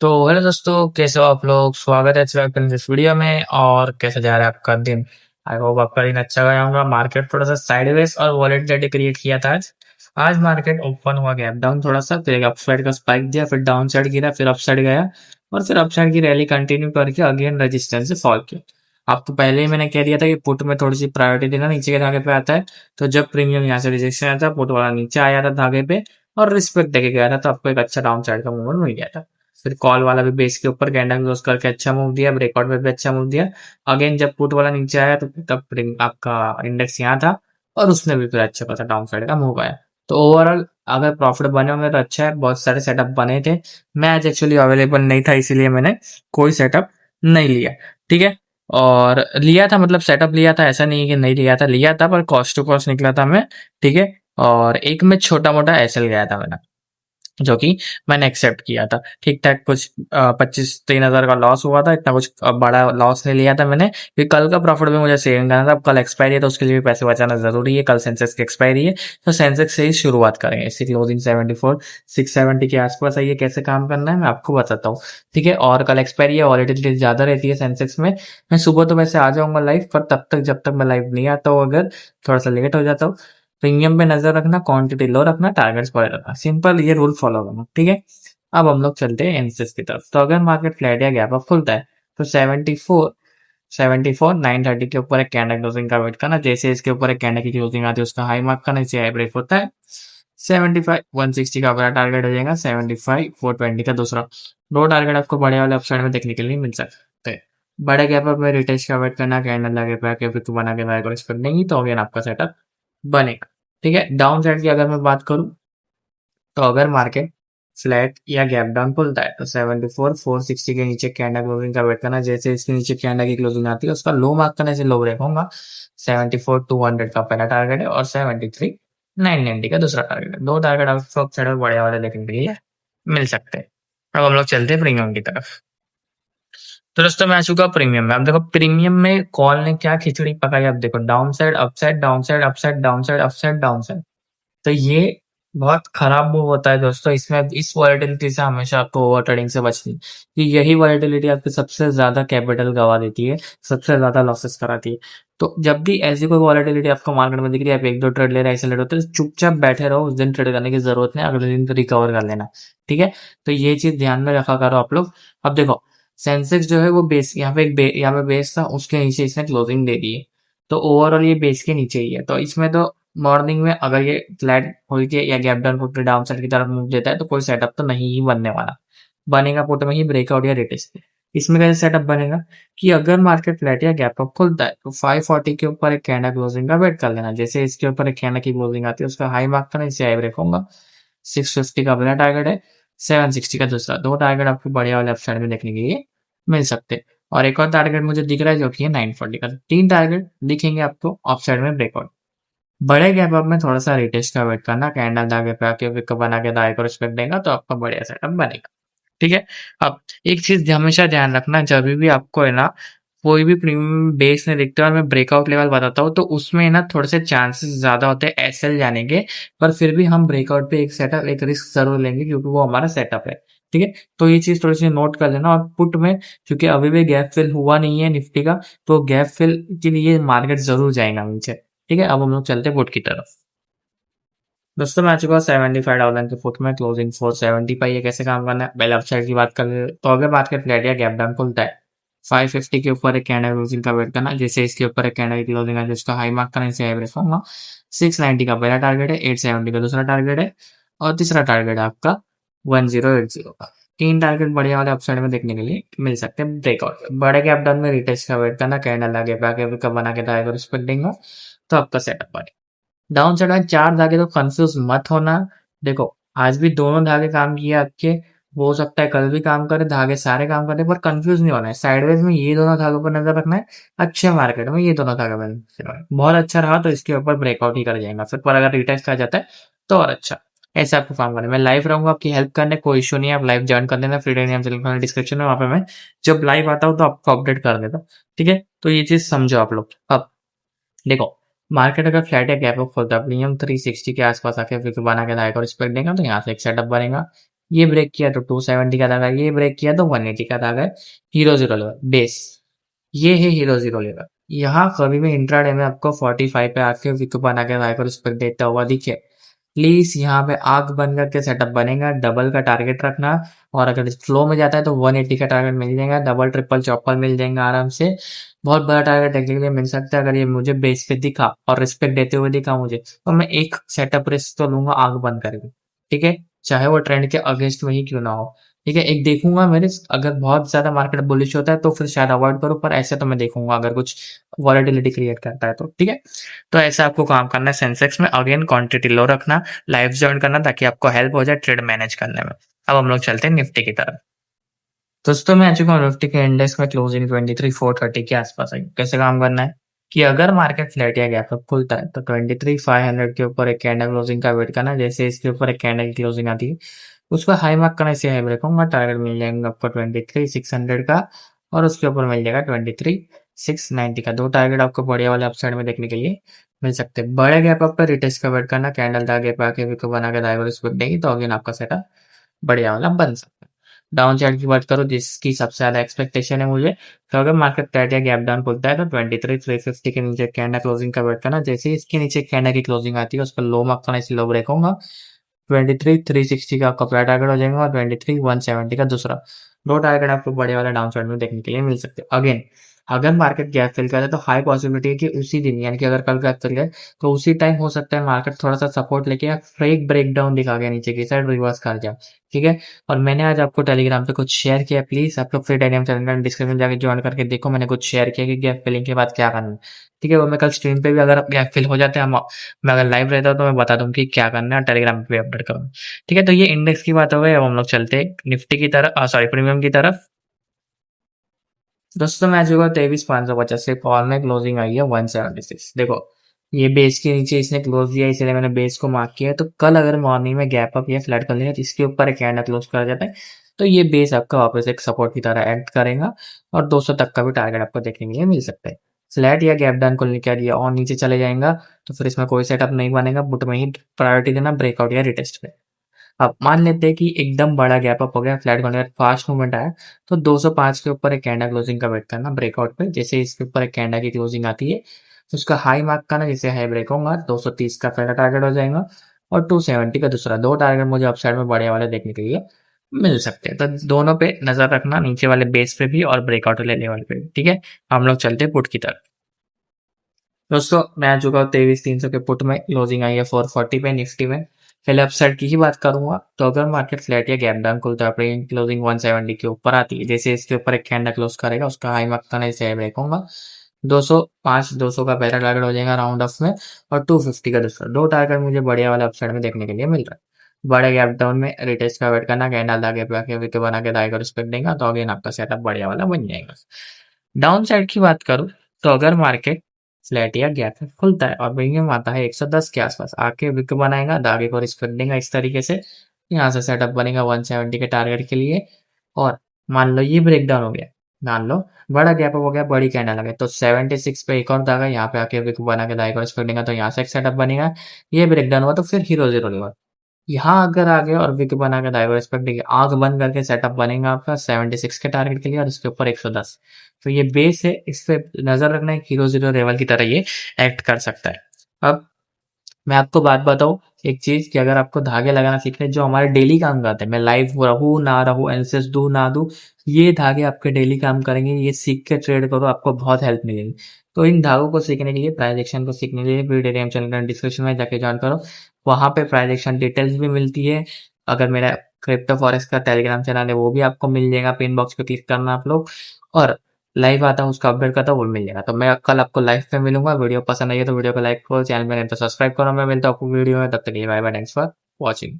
तो हेलो दोस्तों, कैसे हो आप लोग। स्वागत है इस वीडियो में। और कैसा जा रहा है आपका दिन। आई होप आपका दिन अच्छा गया होगा। मार्केट थोड़ा सा साइडवेज और वॉलेटिलिटी क्रिएट किया था आज। आज मार्केट ओपन हुआ गैप डाउन थोड़ा सा, फिर एक अपसाइड का स्पाइक दिया, फिर डाउन साइड गिरा, फिर अपसाइड गया और फिर अपसाइड की रैली कंटिन्यू करके अगेन रेजिस्टेंस से फॉल किया। आपको पहले ही मैंने कह दिया था कि पुट में थोड़ी सी प्रायोरिटी देना, नीचे के धागे पे आता है। तो जब प्रीमियम यहाँ से रिजेक्शन आया था, पुट वाला नीचे आया था धागे पे और रिस्पेक्ट देके गया था, तो आपको एक अच्छा डाउन साइड का मूवमेंट मिल गया था। फिर कॉल वाला भी बेस के ऊपर कैंडल क्लोज करके अच्छा मूव दिया, ब्रेकआउट में भी अच्छा मूव दिया। अगेन जब पुट वाला नीचे आया तो तब आपका इंडेक्स यहाँ था और उसमें भी फिर अच्छा खासा डाउन साइड का मूव आया। तो ओवरऑल अगर प्रॉफिट बने होंगे तो अच्छा है। बहुत सारे सेटअप बने थे। मैच एक्चुअली अवेलेबल नहीं था, इसीलिए मैंने कोई सेटअप नहीं लिया। ठीक है। और लिया था, मतलब सेटअप लिया था, ऐसा नहीं है कि नहीं लिया था पर कॉस्ट टू कॉस्ट निकला था मैं। ठीक है। और एक में छोटा मोटा एसएल गया था मैंने, जो कि मैंने एक्सेप्ट किया था। ठीक ठाक कुछ 25-3 हज़ार का लॉस हुआ था, इतना कुछ बड़ा लॉस नहीं लिया था मैंने, क्योंकि कल का प्रॉफिट भी मुझे सेविंग करना था। अब कल एक्सपायरी है तो उसके लिए भी पैसे बचाना जरूरी है। कल सेंसेक्स की एक्सपायरी है, तो सेंसेक्स से ही शुरुआत करेंगे। इसकी क्लोजिंग 74,670 के आसपास है। ये कैसे काम करना है मैं आपको बताता हूँ। ठीक है। और कल एक्सपायरी है, वॉलेटिलिटी ज्यादा रहती है सेंसेक्स में। मैं सुबह तो वैसे आ जाऊंगा लाइव, पर तब तक जब तक मैं लाइव नहीं आता हूँ, अगर थोड़ा सा लेट हो जाता हूँ, प्रीमियम पे नजर रखना, क्वांटिटी लो रखना, टारगेट्स बड़े रखना। सिंपल ये रूल फॉलो करना। ठीक है। अब हम लोग चलते हैं एनएसएस की तरफ। तो अगर मार्केट फ्लैट या गैप अप खुलता है तो 74 930 के ऊपर एक कैंडल क्लोजिंग का वेट करना। जैसे इसके ऊपर एक कैंडल की क्लोजिंग आती है उसका हाई मार्क करना, इसे हाई ब्रेक होता है। 75 160 का पहला टारगेट हो जाएगा, 75 420 का दूसरा। दो टारगेट आपको बड़े वाले अपसाइड में देखने के लिए मिल सकते हैं। बड़े गैप अप में रिटेस्ट का वेट करना, कैंडल लगे पे आके फिर बना के बाय को रिस्पेक्ट देंगी, तो अगेन आपका सेटअप बनेगा। ठीक है। डाउन साइड की अगर मैं बात करूं, तो अगर मार्केट फ्लैट या गैप डाउन खुलता है तो 74 460 के नीचे कैंडल क्लोजिंग का वेट करना। जैसे इसके नीचे कैंडल की क्लोजिंग आती है उसका लो मार्क करने से लो ब्रेक होगा। 74 200 का पहला टारगेट है और 73 990 का दूसरा टारगेट है। दो टारगेट आपको साइड में बड़े वाले देखने के लिए मिल सकते हैं। अब हम लोग चलते हैं प्रीमियम की तरफ। तो दोस्तों मैं आ चुका प्रीमियम में। अब देखो प्रीमियम में कॉल ने क्या खिचड़ी पकाई। अब देखो down side upside, down side upside, down side upside, down side. तो ये बहुत खराब मूव होता है दोस्तों। इसमें इस वॉलेटिलिटी से हमेशा आपको ओवर ट्रेडिंग से बचनी है, कि यही वॉलेटिलिटी आपकी सबसे ज्यादा कैपिटल गवा देती है, सबसे ज्यादा लॉसेस कराती है। तो जब भी ऐसी कोई वॉलेटिलिटी आपको मार्केट में दिख रही है, आप एक दो ट्रेड ले रहे हैं, ऐसे लेट होते हैं, चुपचाप बैठे रहो। उस दिन ट्रेड करने की जरूरत नहीं, अगले दिन तो रिकवर कर लेना। ठीक है। तो ये चीज ध्यान में रखा करो आप लोग। अब देखो सेंसेक्स जो है वो बेस, यहाँ पे यहाँ पे बेस था, उसके नीचे इसने क्लोजिंग दे दी है। तो ओवरऑल ये बेस के नीचे ही है। तो इसमें तो मॉर्निंग में अगर ये फ्लैट हुई थी या गैप डाउन को डाउन साइड की तरफ मूव देता है तो कोई सेटअप तो नहीं ही बनने वाला। बनेगा पुट में ही ब्रेकआउट या रिटेस्ट। इसमें कैसे सेटअप बनेगा कि अगर मार्केट फ्लैट या गैप अप खुलता है तो 540 के ऊपर एक कैंडल क्लोजिंग का वेट कर लेना। जैसे इसके ऊपर एक कैंडल की क्लोजिंग आती है उसका हाई मार्क करना, इससे हाई ब्रेक होगा। 650 का पहला टारगेट है, 760 का दूसरा। दो टारगेट आपको बढ़िया वाले अपसाइड में देखने के लिए मिल सकते हैं। और एक और टारगेट मुझे दिख रहा है जो कि है 940 का। तीन टारगेट दिखेंगे आपको अपसाइड में ब्रेकआउट। बड़े गैप अप में थोड़ा सा रिटेस्ट का वेट करना, कैंडल धागे पे आके विक बना के दाएं को रिस्पेक्ट देगा तो आपका बढ़िया सेटअप बनेगा। ठीक है। अब एक चीज हमेशा ध्यान रखना, जब भी आपको है ना कोई भी प्रीमियम बेस नहीं दिखता और मैं ब्रेकआउट लेवल बताता हूँ तो उसमें ना थोड़े से चांसेस ज्यादा होते हैं एसएल जाने के। पर फिर भी हम ब्रेकआउट पे एक सेटअप, एक रिस्क जरूर लेंगे क्योंकि वो हमारा सेटअप है। ठीक है। तो ये चीज थोड़ी सी नोट कर लेना। और पुट में क्योंकि अभी भी गैप फिल हुआ नहीं है निफ्टी का, तो गैप फिल के लिए मार्केट जरूर जाएगा नीचे। ठीक है। अब हम लोग चलते हैं पुट की तरफ। दोस्तों मैं आ चुका हूँ 75 के फुट में, क्लोजिंग 470 पर। ये कैसे काम करना है, पहले अपसाइड की बात कर ले तो अगर मार्केट फ्लैट या गैप डाउन खुलता है 550 के ऊपर एक कैंडल क्लोजिंग का वेट करना। जैसे इसके ऊपर एक कैंडल की क्लोजिंग है जिसका हाई मार्क करना, इसे एवरेज होगा। 690 का पहला टारगेट है, 870 का दूसरा टारगेट है और तीसरा टारगेट है आपका 1080 का। तीन टारगेट बढ़िया वाले अपसाइड में देखने के लिए मिल सकते हैं। ब्रेकआउट बड़े गैप डाउन में रिटेस्ट का वेट करना, कैंडल आगे पे आके पिकअप बना के टारगेट रिस्पेक्ट देंगे तो आपका सेटअप बने। डाउन साइड में चार धागे, तो कंफ्यूज मत होना। देखो आज भी दोनों धागे काम किए आपके, हो सकता है कल भी काम करे, धागे सारे काम करते पर कंफ्यूज नहीं होना है। साइडवेज में ये दोनों धागों पर नजर रखना है, अच्छे मार्केट में ये दोनों धागे पर नजर रखना है। बहुत अच्छा रहा तो इसके ऊपर ब्रेकआउट ही कर जाएगा फिर, पर अगर रिटेस्ट आ जाता है तो और अच्छा। ऐसे आपको काम करना है। मैं लाइव रहूंगा आपकी हेल्प करने, कोई इशू नहीं है। आप लाइव ज्वाइन कर लेना, फ्री टेलीग्राम चैनल डिस्क्रिप्शन में, वहां पे मैं जब लाइव आता हूँ तो आपको अपडेट कर देता हूँ। ठीक है। तो ये चीज समझो आप लोग। अब देखो मार्केट अगर फ्लैट या गैप अप खोलता है, प्रीमियम 360 के आसपास आके फिर बना के हाई को रिस्पेक्ट देगा तो यहाँ से एक सेटअप बनेगा। ये ब्रेक किया तो 270 का धागा, ये ब्रेक किया तो 180 का धागा है। हीरो जीरो लेवल बेस, ये है हीरो जीरो लेवल। यहाँ कभी भी इंट्राडे में आपको 45 पे आके विक बना के वाइपर स्पेक्ट देता हुआ दिखे, प्लीज यहाँ पे आग बंद करके सेटअप बनेगा, डबल का टारगेट रखना। और अगर फ्लो में जाता है तो 180 का टारगेट मिल जाएगा, डबल ट्रिपल चौपल मिल जाएगा आराम से। बहुत बड़ा टारगेट देखने के लिए मिल सकता है। अगर ये मुझे बेस पे दिखा और रिस्पेक्ट देते हुए दिखा मुझे, तो मैं एक सेटअप रिस्क तो लूंगा आग बंद करके, ठीक है, चाहे वो ट्रेंड के अगेंस्ट में ही क्यों ना हो। ठीक है, एक देखूंगा मेरे, अगर बहुत ज्यादा मार्केट बुलिश होता है तो फिर शायद अवॉइड करूं, पर ऐसे तो मैं देखूंगा अगर कुछ वॉलेटिलिटी क्रिएट करता है तो, ठीक है। तो ऐसा आपको काम करना है सेंसेक्स में, अगेन क्वांटिटी लो रखना, लाइव ज्वाइन करना ताकि आपको हेल्प हो जाए ट्रेड मैनेज करने में। अब हम लोग चलते हैं निफ्टी की तरफ। दोस्तों मैं आ चुका हूँ निफ्टी के इंडेक्स में, क्लोजिंग 23,430 के आसपास है। कैसे काम करना है कि अगर मार्केट फ्लैट या गैप अप खुलता है तो 23,500 के ऊपर एक कैंडल क्लोजिंग का वेट करना। जैसे इसके ऊपर एक कैंडल क्लोजिंग आती है उसका हाई मार्क करना, इसे हाई ब्रेक होगा, टारगेट मिल जाएगा आपको 23,600 का, और उसके ऊपर मिल जाएगा 23,690 का। दो टारगेट आपको बढ़िया वाले अपसाइड में देखने के लिए मिल सकते हैं। बड़े गैप अप पर रिटेस्ट का वेट करना, कैंडल आगे पे आके विको बना के डाइवर स्विप देगी तो अगेन आपका सेटअप बढ़िया वाला बन सकता है। डाउन साइड की बात करो जिसकी सबसे ज्यादा एक्सपेक्टेशन है मुझे, तो अगर मार्केट फ्लैट या गैप डाउन खुलता है तो 23,350 के नीचे कैंडल क्लोजिंग का वेट करना। जैसे ही इसके नीचे कैंडल की क्लोजिंग आती है उस पर लो मार्क करना, इसे लो ब्रेक होगा। 23,360 का आपका पहला टारगेट हो जाएगा और 23,170 का दूसरा। दो टारगेट आपको बड़े वाला डाउन साइड में देखने के लिए मिल सकते हैं। अगेन अगर मार्केट गैप फिल करे तो हाई पॉसिबिलिटी है कि उसी दिन, यानी कि अगर कल गैप फिल गए तो उसी टाइम हो सकता है मार्केट थोड़ा सा सपोर्ट लेके या फेक ब्रेकडाउन दिखा के नीचे की साइड रिवर्स कर जाए, ठीक है। और मैंने आज आपको टेलीग्राम पे कुछ शेयर किया, प्लीज आप लोग फिर टेलीग्राम चैनल डिस्क्रिप्शन जाके ज्वाइन करके देखो, मैंने कुछ शेयर किया कि गैप फिलिंग के बाद क्या करना है, ठीक है। वो मैं कल स्ट्रीम पे भी अगर गैप फिल हो जाते हैं, मैं अगर लाइव रहता हूँ तो मैं बता दूं कि क्या करना है, टेलीग्राम पे अपडेट करूँ, ठीक है। तो ये इंडेक्स की बात हो गई। अब हम लोग चलते हैं निफ्टी की तरफ, सॉरी प्रीमियम की तरफ। दोस्तों मैं आज होगा 23,550 से कॉल में क्लोजिंग आई है 176। देखो ये बेस के नीचे इसने क्लोज दिया, इसलिए मैंने बेस को मार्क किया है। तो कल अगर मॉर्निंग में गैप अप या फ्लैट कर लिया तो इसके ऊपर एक कैंडल क्लोज करा जाता है तो ये बेस आपका वापस एक सपोर्ट की तरह एक्ट करेगा और 200 तक का भी टारगेट आपको देखने के लिए मिल सकता है। फ्लैट या गैप डाउन को क्या दिया और नीचे चले जाएगा तो फिर इसमें कोई सेटअप नहीं बनेगा, बुट में ही प्रायोरिटी देना ब्रेकआउट या रिटेस्ट पे। अब मान लेते हैं कि एकदम बड़ा गैप अप हो गया, फ्लैट होने का फास्ट मूवमेंट आया, तो 205 के ऊपर एक कैंडल क्लोजिंग का वेट करना ब्रेकआउट पे। जैसे इसके ऊपर एक कैंडल की क्लोजिंग आती है तो उसका हाई मार्क करना, जैसे हाई ब्रेक होगा 230 का पहला टारगेट हो जाएगा और 270 का दूसरा। दो टारगेट मुझे अपसाइड में बड़े वाले देखने के लिए मिल सकते हैं, तो दोनों पे नजर रखना, नीचे वाले बेस पे भी और ब्रेकआउट वाले लेवल पे भी, ठीक है। हम लोग चलते हैं पुट की तरफ। दोस्तों मैं आ चुका हूँ 23,300 के पुट में, क्लोजिंग आई है 440 पे निफ्टी में। पहले अपसाइड की ही बात करूंगा तो अगर मार्केट फ्लैट या गैप डाउन खुलता है, क्लोजिंग 170 के ऊपर आती है, जैसे इसके ऊपर एक कैंडल क्लोज करेगा उसका हाई मार्क करना, इसे ब्रेक होगा 205, 200 का पहला टारगेट हो जाएगा राउंड ऑफ में और 250 का दूसरा। दो टारगेट मुझे बढ़िया वाले अपसाइड में देखने के लिए मिल रहा है। बड़े गैप डाउन में रिटेस्ट का वेट करना, कैंडल आगे पे आके विकेट बना के दाएं को रिस्पेक्ट देगा तो अगेन आपका सेटअप बढ़िया वाला बन जाएगा। डाउन साइड की बात करूं तो अगर मार्केट फ्लैट या गैप में खुलता है और प्रीमियम आता है 110 के आसपास, आके विक बनाएगा, धागे को रिस्पेक्ट देगा इस तरीके से, यहाँ से सेटअप बनेगा 170 के टारगेट के लिए। और मान लो ये ब्रेक डाउन हो गया, मान लो बड़ा गैप हो गया, बड़ी कैंडल आ गई, तो 76 पे एक और धागा, यहाँ पे आके विक बना के धागे को रिस्पेक्ट देगा तो यहाँ से एक सेटअप बनेगा। ये ब्रेक डाउन हुआ तो फिर हीरो जीरो लेगा, यहाँ अगर आ गए और विक बना के दाएं रिस्पेक्ट देखिए, आंख बंद करके सेटअप बनेगा आपका 76 के टारगेट के लिए और इसके ऊपर 110। तो ये बेस है, इस पे नजर रखना है, हीरो जीरो लेवल की तरह ये एक्ट कर सकता है। अब मैं आपको बात बताऊं एक चीज कि अगर आपको धागे लगाना सीखने जो हमारे डेली काम का आते हैं, मैं लाइव रहूं ना रहूं, एनालिसिस दूं ना दूं, ये धागे आपके डेली काम करेंगे, ये सीख के ट्रेड करो, आपको बहुत हेल्प मिलेगी। तो इन धागों को सीखने के लिए, प्राइस एक्शन को सीखने के लिए वीडियो टेलीग्राम चैनल का डिस्क्रिप्शन में जाके ज्वाइन करो, वहां पे प्राइस एक्शन डिटेल्स भी मिलती है। अगर मेरा क्रिप्टो फॉरेक्स का टेलीग्राम चैनल है वो भी आपको मिल जाएगा, पिन बॉक्स पे क्लिक करना आप लोग, और लाइव आता हूँ उसका अपडेट करता हूँ वो मिल जाएगा। तो मैं कल आपको लाइव पे मिलूंगा। वीडियो पसंद आई है तो वीडियो को लाइक करो, चैनल में नहीं तो सब्सक्राइब करो। मैं मिलता हूँ आपको वीडियो में, तब तक के लिए bye bye, thanks for watching.